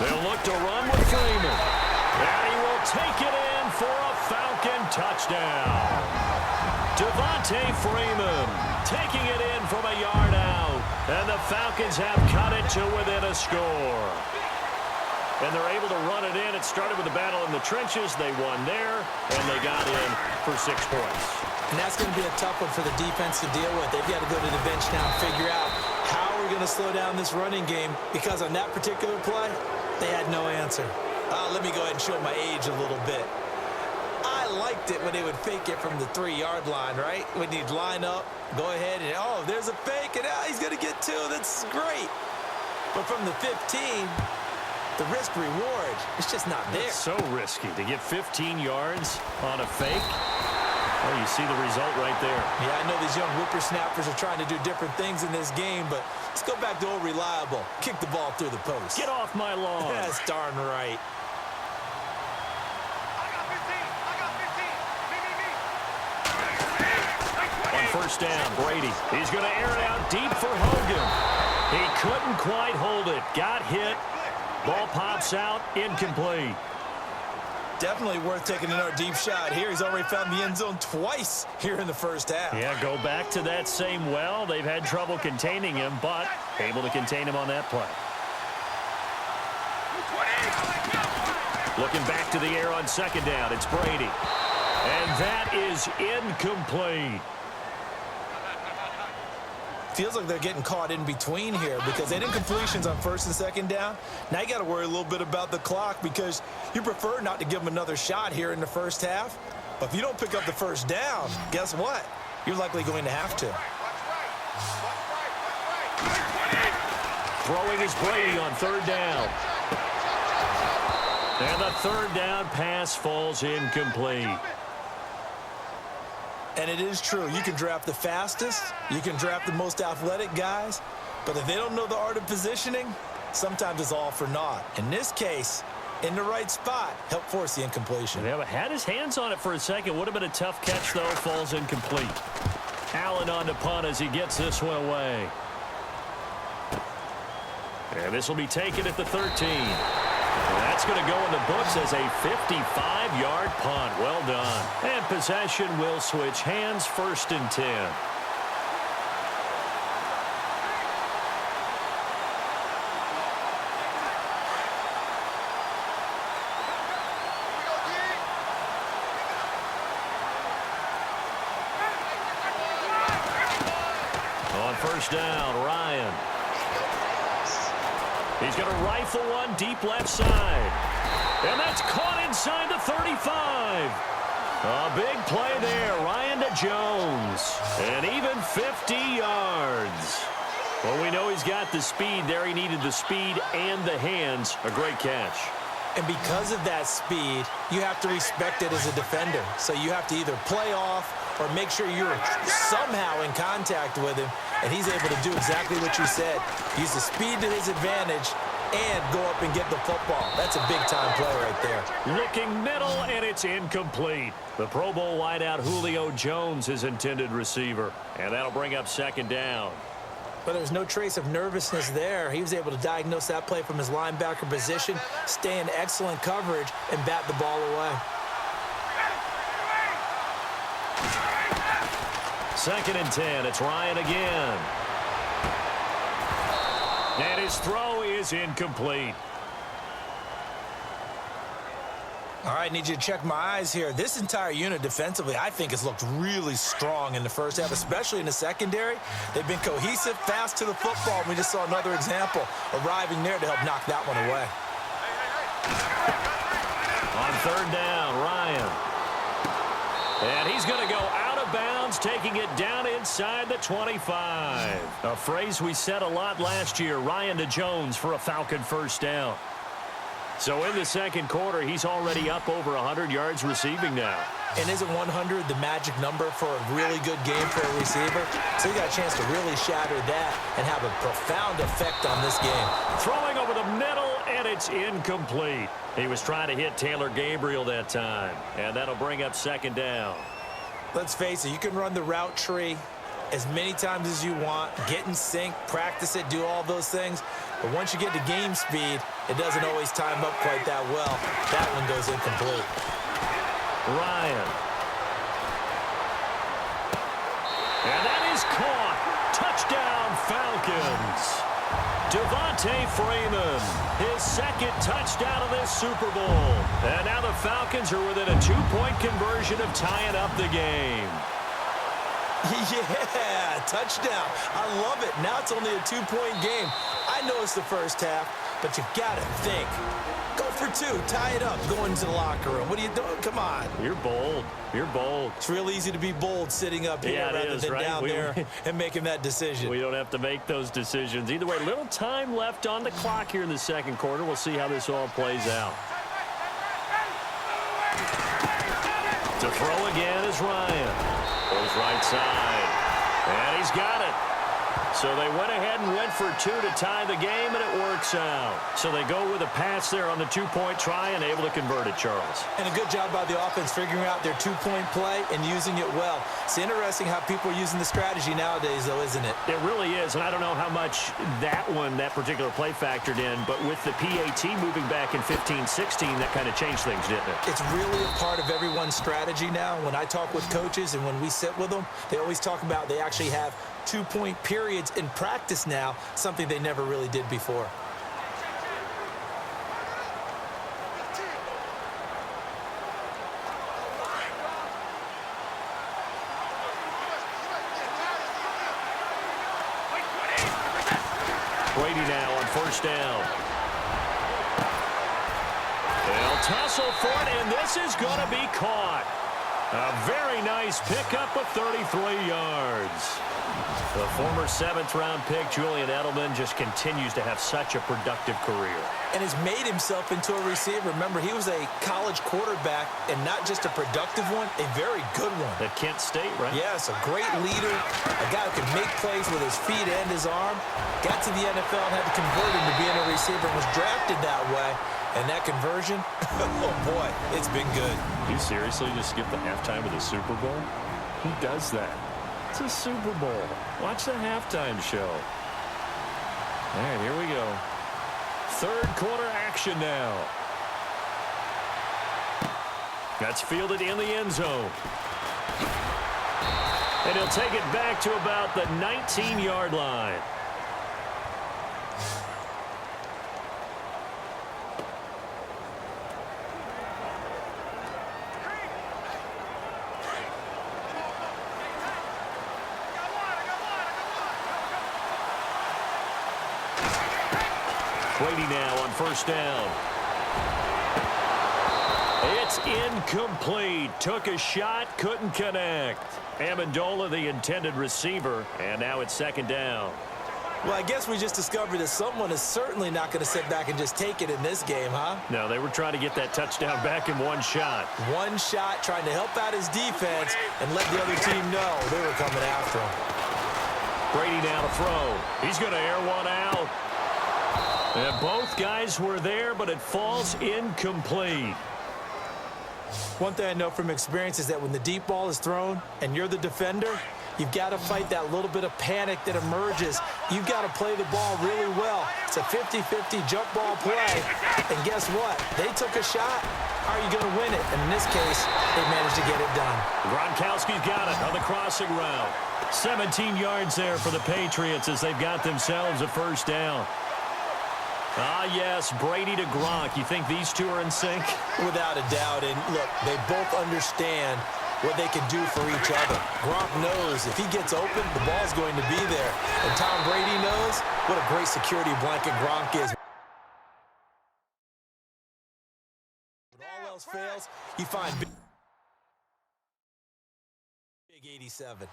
They'll look to run with Freeman. And he will take it in for a Falcon touchdown. Devontae Freeman taking it in from a yard out. And the Falcons have cut it to within a score. And they're able to run it in. It started with a battle in the trenches. They won there, and they got in for 6 points. And that's going to be a tough one for the defense to deal with. They've got to go to the bench now and figure out how we're going to slow down this running game, because on that particular play, they had no answer. Let me go ahead and show my age a little bit. I liked it when they would fake it from the 3-yard line, right? When you'd line up, go ahead, and oh, there's a fake, and he's going to get 2. That's great. But from the 15, the risk-reward, it's just not there. It's so risky to get 15 yards on a fake. Well, you see the result right there. Yeah, I know these young whippersnappers are trying to do different things in this game, but let's go back to old reliable. Kick the ball through the post. Get off my lawn. That's darn right. On first down, Brady. He's going to air it out deep for Hogan. He couldn't quite hold it. Got hit. Ball pops out, incomplete. Definitely worth taking another deep shot here. He's already found the end zone twice here in the first half. Yeah, go back to that same well. They've had trouble containing him, but able to contain him on that play. Looking back to the air on second down, it's Brady. And that is incomplete. Feels like they're getting caught in between here because they did incompletions on first and second down. Now you got to worry a little bit about the clock because you prefer not to give them another shot here in the first half. But if you don't pick up the first down, guess what? You're likely going to have to. Throwing is Brady on third down. And the third down pass falls incomplete. And it is true. You can draft the fastest. You can draft the most athletic guys. But if they don't know the art of positioning, sometimes it's all for naught. In this case, in the right spot, help force the incompletion. Yeah, but had his hands on it for a second. Would have been a tough catch, though. Falls incomplete. Allen on the punt as he gets this one away. And this will be taken at the 13. That's going to go in the books as a 55-yard punt. Well done. And possession will switch hands, first and 10. On first down, Ryan. He's going to rifle one deep left side. And that's caught inside the 35. A big play there. Ryan to Jones. And even 50 yards. Well, we know he's got the speed there. He needed the speed and the hands. A great catch. And because of that speed, you have to respect it as a defender. So you have to either play off or make sure you're somehow in contact with him, and he's able to do exactly what you said. Use the speed to his advantage and go up and get the football. That's a big-time play right there. Looking middle, and it's incomplete. The Pro Bowl wideout Julio Jones, his intended receiver. And that'll bring up second down. But there's no trace of nervousness there. He was able to diagnose that play from his linebacker position, stay in excellent coverage, and bat the ball away. Second and 10. It's Ryan again. And his throw is incomplete. All right, need you to check my eyes here. This entire unit defensively, I think, has looked really strong in the first half, especially in the secondary. They've been cohesive, fast to the football, and we just saw another example arriving there to help knock that one away. On third down, Ryan. And he's going to go out of bounds, taking it down inside the 25. A phrase we said a lot last year, Ryan to Jones for a Falcon first down. So in the second quarter, he's already up over 100 yards receiving now. And isn't 100 the magic number for a really good game for a receiver? So you got a chance to really shatter that and have a profound effect on this game. Throwing over the middle, and it's incomplete. He was trying to hit Taylor Gabriel that time, and that'll bring up second down. Let's face it, you can run the route tree as many times as you want, get in sync, practice it, do all those things. But once you get to game speed, it doesn't always time up quite that well. That one goes incomplete. Ryan. And that is caught. Touchdown, Falcons. Devontae Freeman, his second touchdown of this Super Bowl. And now the Falcons are within a 2-point conversion of tying up the game. Yeah, touchdown. I love it. Now it's only a 2-point game. I know it's the first half, but you got to think. Go for 2. Tie it up. Go into the locker room. What are you doing? Come on. You're bold. You're bold. It's real easy to be bold sitting up here rather than down there and making that decision. We don't have to make those decisions. Either way, little time left on the clock here in the second quarter. We'll see how this all plays out. To throw again is Ryan. Goes right side. And he's got it. So they went ahead and went for 2 to tie the game, and it works out. So they go with a pass there on the 2-point try and able to convert it, Charles. And a good job by the offense figuring out their 2-point play and using it well. It's interesting how people are using the strategy nowadays, though, isn't it? It really is, and I don't know how much that particular play factored in, but with the PAT moving back in 15-16, that kind of changed things, didn't it? It's really a part of everyone's strategy now. When I talk with coaches and when we sit with them, they always talk about they actually have 2-point periods in practice now, something they never really did before. Brady now on first down. They'll tussle for it, and this is going to be caught. A very nice pickup of 33 yards. The former 7th-round pick, Julian Edelman, just continues to have such a productive career. And has made himself into a receiver. Remember, he was a college quarterback, and not just a productive one, a very good one. At Kent State, right? Yes, a great leader, a guy who can make plays with his feet and his arm. Got to the NFL and had to convert him to being a receiver and was drafted that way. And that conversion, oh boy, it's been good. You seriously just skip the halftime of the Super Bowl? Who does that? It's a Super Bowl. Watch the halftime show. All right, here we go. Third quarter action now. That's fielded in the end zone. And he'll take it back to about the 19-yard line. Brady now on first down. It's incomplete. Took a shot, couldn't connect. Amendola, the intended receiver, and now it's second down. Well, I guess we just discovered that someone is certainly not going to sit back and just take it in this game, huh? No, they were trying to get that touchdown back in one shot. One shot, trying to help out his defense and let the other team know they were coming after him. Brady now to throw. He's going to air one out. And both guys were there, but it falls incomplete. One thing I know from experience is that when the deep ball is thrown and you're the defender, you've got to fight that little bit of panic that emerges. You've got to play the ball really well. It's a 50-50 jump ball play. And guess what? They took a shot. How are you going to win it? And in this case, they managed to get it done. Gronkowski's got it on the crossing route. 17 yards there for the Patriots as they've got themselves a first down. Ah, yes, Brady to Gronk. You think these two are in sync? Without a doubt. And, look, they both understand what they can do for each other. Gronk knows if he gets open, the ball's going to be there. And Tom Brady knows what a great security blanket Gronk is. When all else fails, you find Big 87.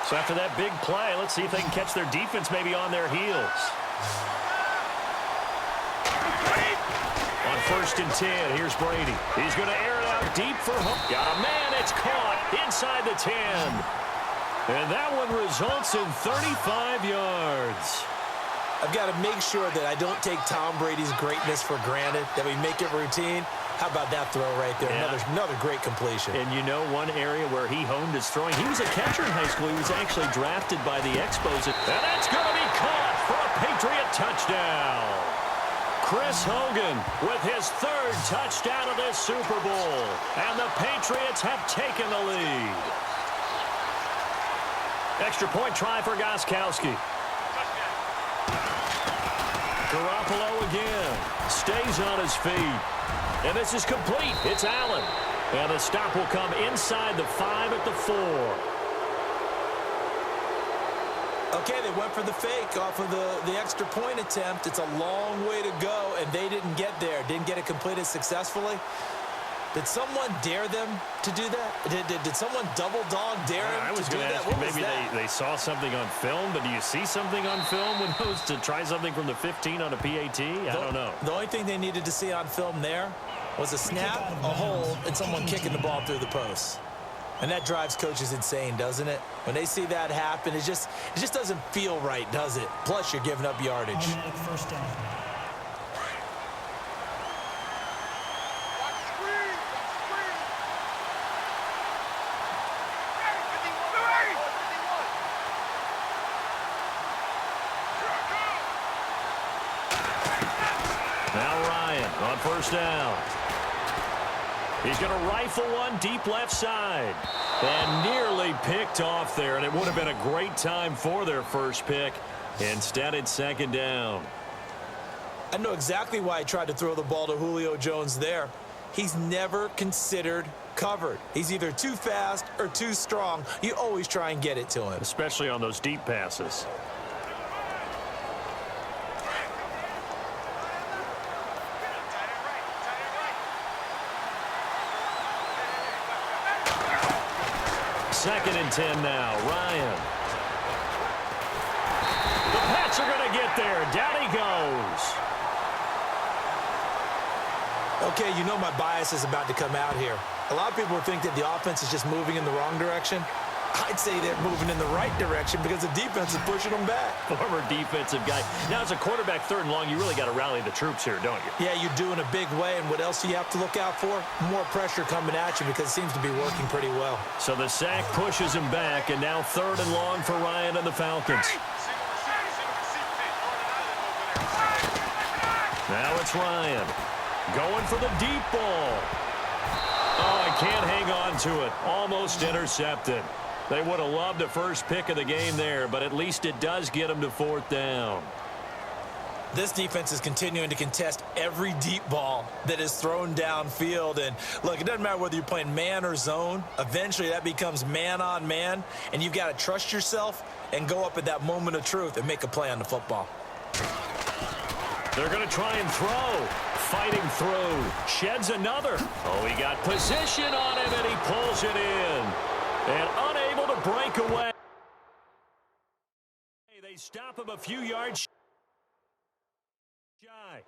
So after that big play, let's see if they can catch their defense maybe on their heels. On 1st and 10, here's Brady. He's going to air it out deep for home. Got a man, it's caught inside the 10. And that one results in 35 yards. I've got to make sure that I don't take Tom Brady's greatness for granted, that we make it routine. How about that throw right there? Yeah. Another great completion. And you know one area where he honed his throwing? He was a catcher in high school. He was actually drafted by the Expos. And that's going to be caught for a Patriot touchdown. Chris Hogan with his 3rd touchdown of this Super Bowl. And the Patriots have taken the lead. Extra point try for Gostkowski. Garoppolo again. Stays on his feet. And this is complete. It's Allen. And the stop will come inside the 5 at the 4. Okay, they went for the fake off of the extra point attempt. It's a long way to go, and they didn't get there. Didn't get it completed successfully. Did someone dare them to do that? Did someone double dog dare them to do that? I was going to ask you, maybe they saw something on film, but do you see something on film when those to try something from the 15 on a PAT? I don't know. The only thing they needed to see on film there was a snap, a hold, and someone kicking the ball through the post. And that drives coaches insane, doesn't it? When they see that happen, it just doesn't feel right, does it? Plus, you're giving up yardage. First down. Now Ryan on 1st down. He's going to rifle one deep left side. And nearly picked off there, and it would have been a great time for their first pick. Instead, it's 2nd down. I know exactly why I tried to throw the ball to Julio Jones there. He's never considered covered. He's either too fast or too strong. You always try and get it to him. Especially on those deep passes. Second and 10 now. Ryan. The Pats are going to get there. Down he goes. Okay, you know my bias is about to come out here. A lot of people think that the offense is just moving in the wrong direction. I'd say they're moving in the right direction because the defense is pushing them back. Former defensive guy. Now, as a quarterback 3rd and long, you really got to rally the troops here, don't you? Yeah, you do in a big way. And what else do you have to look out for? More pressure coming at you because it seems to be working pretty well. So the sack pushes him back, and now 3rd and long for Ryan and the Falcons. Now it's Ryan. Going for the deep ball. Oh, I can't hang on to it. Almost intercepted. They would have loved the first pick of the game there, but at least it does get them to 4th down. This defense is continuing to contest every deep ball that is thrown downfield. And, look, it doesn't matter whether you're playing man or zone. Eventually, that becomes man on man, and you've got to trust yourself and go up at that moment of truth and make a play on the football. They're going to try and throw. Fighting through. Sheds another. Oh, he got position on him, and he pulls it in. And unable to break away. They stop him a few yards shy.